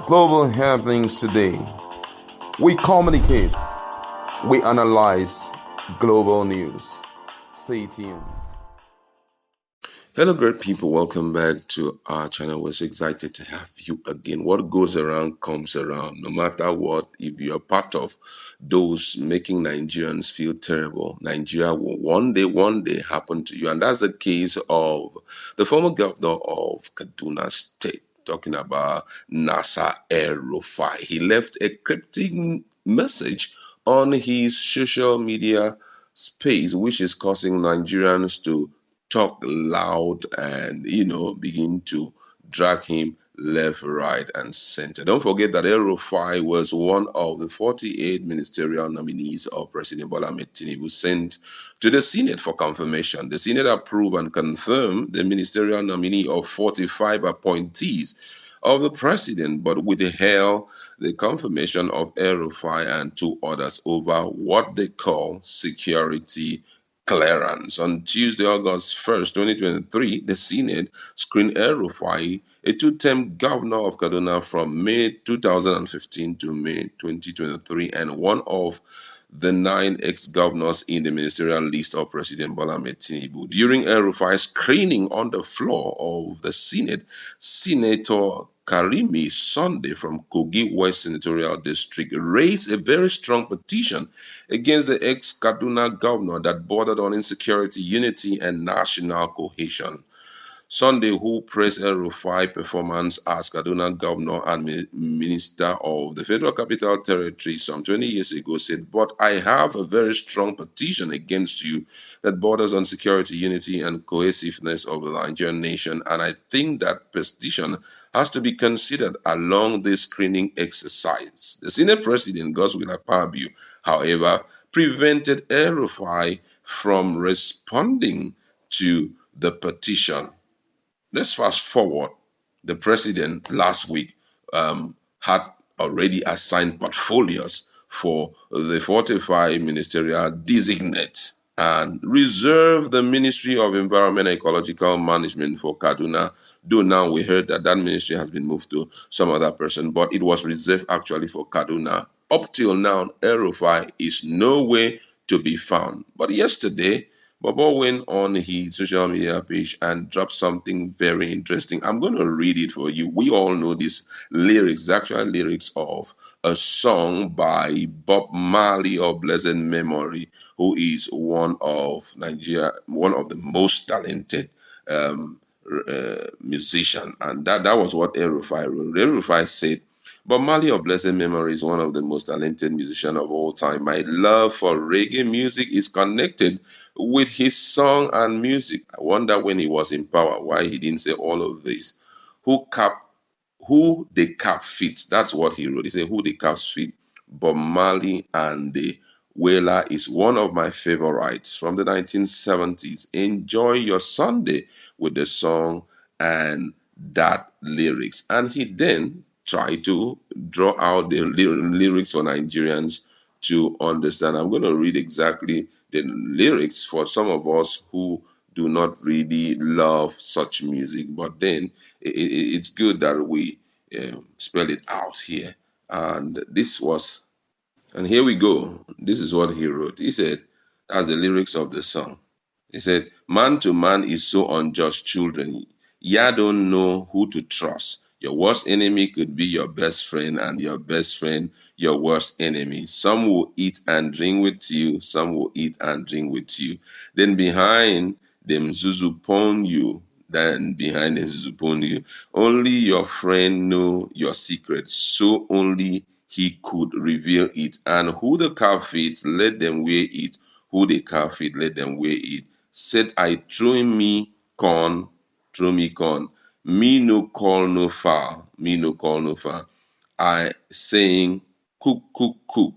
Global happenings today. We communicate, we analyze global news. Stay tuned. Hello, great people. Welcome back to our channel. We're so excited to have you again. What goes around comes around. No matter what, if you're part of those making Nigerians feel terrible, Nigeria will one day happen to you. And that's the case of the former governor of Kaduna State, talking about Nasa El-Rufai. He left a cryptic message on his social media space, which is causing Nigerians to talk loud and begin to drag him left, right, and center. Don't forget that El-Rufai was one of the 48 ministerial nominees of President Bola Ahmed Tinubu sent to the Senate for confirmation. The Senate approved and confirmed the ministerial nominee of 45 appointees of the president, but withheld the confirmation of El-Rufai and two others over what they call security clearance. On Tuesday, August 1st, 2023, the Senate screened El-Rufai, a two-term governor of Kaduna from May 2015 to May 2023, and one of the 9 ex-governors in the ministerial list of President Bola Ahmed Tinubu. During El-Rufai's screening on the floor of the Senate, Senator Karimi Sunday from Kogi West Senatorial District raised a very strong petition against the ex-Kaduna governor that bordered on insecurity, unity, and national cohesion. Sunday, who praised El-Rufai performance as Kaduna governor and minister of the Federal Capital Territory some 20 years ago, said, "But I have a very strong petition against you that borders on security, unity, and cohesiveness of the Nigerian nation, and I think that petition has to be considered along this screening exercise." The Senate President, Godswill Akpabio, however, prevented El-Rufai from responding to the petition. Let's fast forward. The president last week had already assigned portfolios for the 45 ministerial designates and reserved the Ministry of Environment and Ecological Management for Kaduna. Though now we heard that that ministry has been moved to some other person, but it was reserved actually for Kaduna. Up till now, El-Rufai is nowhere to be found. But yesterday, Bobo went on his social media page and dropped something very interesting. I'm going to read it for you. We all know these lyrics, the actual lyrics of a song by Bob Marley of blessed memory, who is one of the most talented musician. And that was what El-Rufai wrote. El-Rufai said, "Bob Marley of blessed memory is one of the most talented musicians of all time. My love for reggae music is connected with his song and music. I wonder when he was in power why he didn't say all of this. Who cap who the cap fits?" That's what he wrote. He said, "Who the caps fit? Bob Marley and the Wailer is one of my favorites from the 1970s. Enjoy your Sunday with the song and that lyrics." And he then tried to draw out the lyrics for Nigerians to understand. I'm going to read exactly the lyrics for some of us who do not really love such music, but then it's good that we spell it out here. And here we go. This is what he wrote. He said, that's the lyrics of the song. He said, "Man to man is so unjust, children. Ya don't know who to trust. Your worst enemy could be your best friend, and your best friend your worst enemy. Some will eat and drink with you, some will eat and drink with you. Then behind them zuzupon you, then behind them zuzupon you. Only your friend know your secret, so only he could reveal it. And who the calf feeds, let them wear it. Who the calf feed, let them wear it. Said I throw me corn. Me no call no foul, me no call no foul. I saying cook, cook, cook,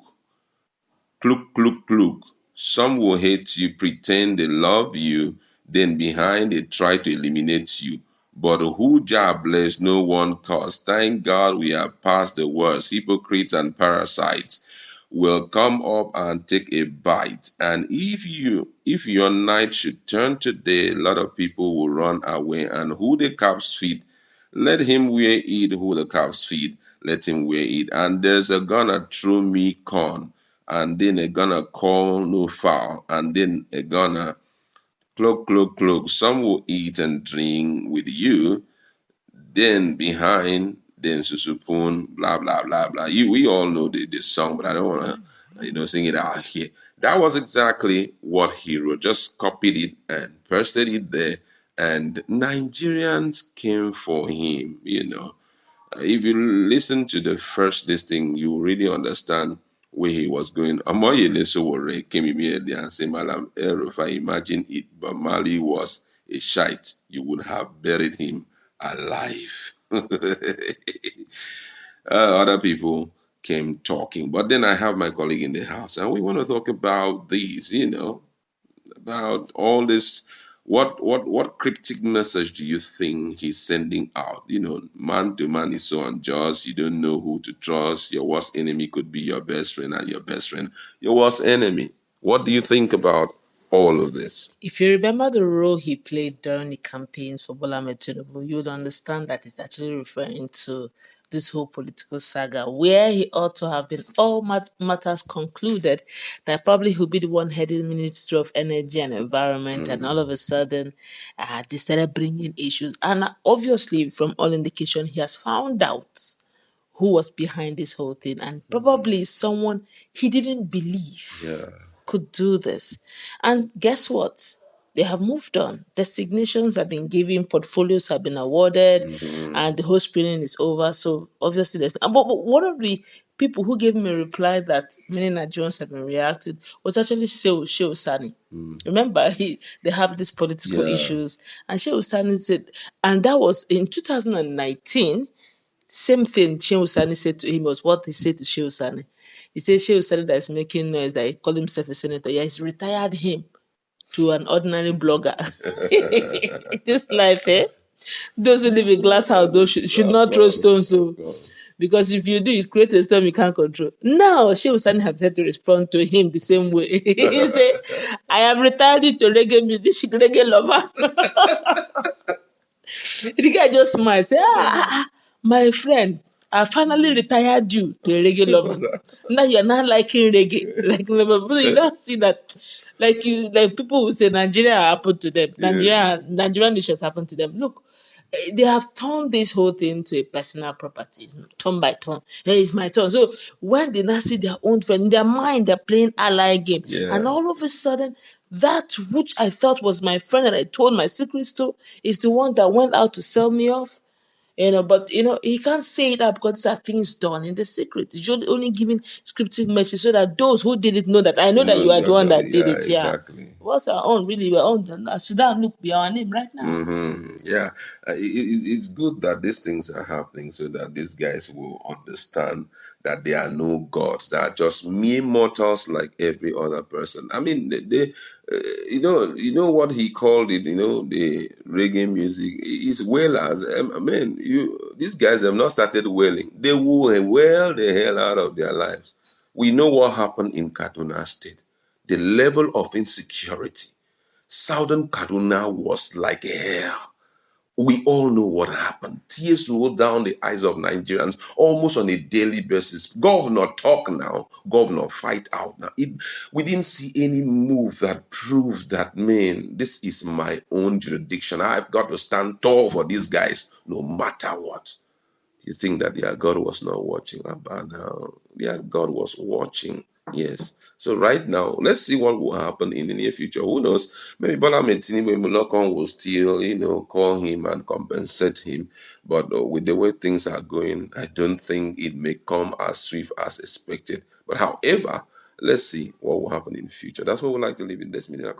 cluck, cluck, cluck. Some will hate you, pretend they love you, then behind they try to eliminate you. But who Jah bless, no one cause. Thank God we are past the worst. Hypocrites and parasites will come up and take a bite. And if your night should turn to day, a lot of people will run away. And who the cops feed, Let him wear it who the calves feed. Let him wear it. And there's a gonna throw me corn, and then a gonna call no foul, and then a gonna cloak, cloak, cloak. Some will eat and drink with you, then behind, then susupun, blah blah blah blah. We all know the song, but I don't wanna sing it out here. That was exactly what he wrote. Just copied it and pasted it there, and Nigerians came for him. If you listen to the first listing, you really understand where he was going. Amoyele Sowore came immediately and said, Malam El-Rufai, imagine it, but Mali was a shite. You would have buried him alive. Other people came talking. But then I have my colleague in the house, and we want to talk about these, about all this. What cryptic message do you think he's sending out? Man to man is so unjust. You don't know who to trust. Your worst enemy could be your best friend, and your best friend your worst enemy. What do you think about all of this? If you remember the role he played during the campaigns for Bola Ahmed Tinubu, you would understand that it's actually referring to this whole political saga, where he ought to have been all matters concluded, that probably he'll be the one heading Ministry of Energy and Environment, and all of a sudden they started bringing issues. And obviously, from all indication, he has found out who was behind this whole thing, and probably someone he didn't believe Yeah. could do this. And guess what? They have moved on. Designations have been given, portfolios have been awarded, and the whole spinning is over. So obviously, but one of the people who gave me a reply that many Nigerians have been reacting was actually Shehu Sani. Remember, they have these political Yeah. issues, and Shehu Sani said, and that was in 2019. Same thing Shehu Sani said to him was what he said to Shehu Sani. He said Shehu Sani that is making noise, that he called himself a senator. Yeah, he's retired him to an ordinary blogger. This life, those who live in glass house, those should not throw stones. So, because if you do, you create a storm you can't control. Now, Shehu Sani has had to respond to him the same way. He said, I have retired you to reggae musician, reggae lover. The guy just smiled, say, my friend, I finally retired you to a reggae lover. Now you're not liking reggae. Like you don't see that. Like people will say Nigeria happened to them. Nigerian issues happened to them. Look, they have turned this whole thing to a personal property, turn by turn. Hey, it's my turn. So when they now see their own friend, in their mind, they're playing ally game. Yeah. And all of a sudden, that which I thought was my friend and I told my secrets to is the one that went out to sell me off. But he can't say it out because these are things done in the secret. You're only giving scripted message so that those who did it know that I know that you are the one that did it. Yeah, exactly. What's our own? Really, we're own. Sudan look be our name right now. Yeah, it's good that these things are happening so that these guys will understand that they are no gods. They are just mere mortals like every other person. I mean, what he called it. The reggae music is wailers. I mean, these guys have not started wailing. They will wail the hell out of their lives. We know what happened in Kaduna State. The level of insecurity. Southern Kaduna was like hell. We all know what happened. Tears rolled down the eyes of Nigerians almost on a daily basis. Governor, talk now. Governor, fight out now. We didn't see any move that proved that, man, this is my own jurisdiction. I've got to stand tall for these guys no matter what. You think that their God was not watching? Now, their God was watching. Yes. So right now, let's see what will happen in the near future. Who knows? Maybe Bola Ahmed Tinubu Mulokon will still, call him and compensate him. But with the way things are going, I don't think it may come as swift as expected. But however, let's see what will happen in the future. That's what we like to leave in this minute.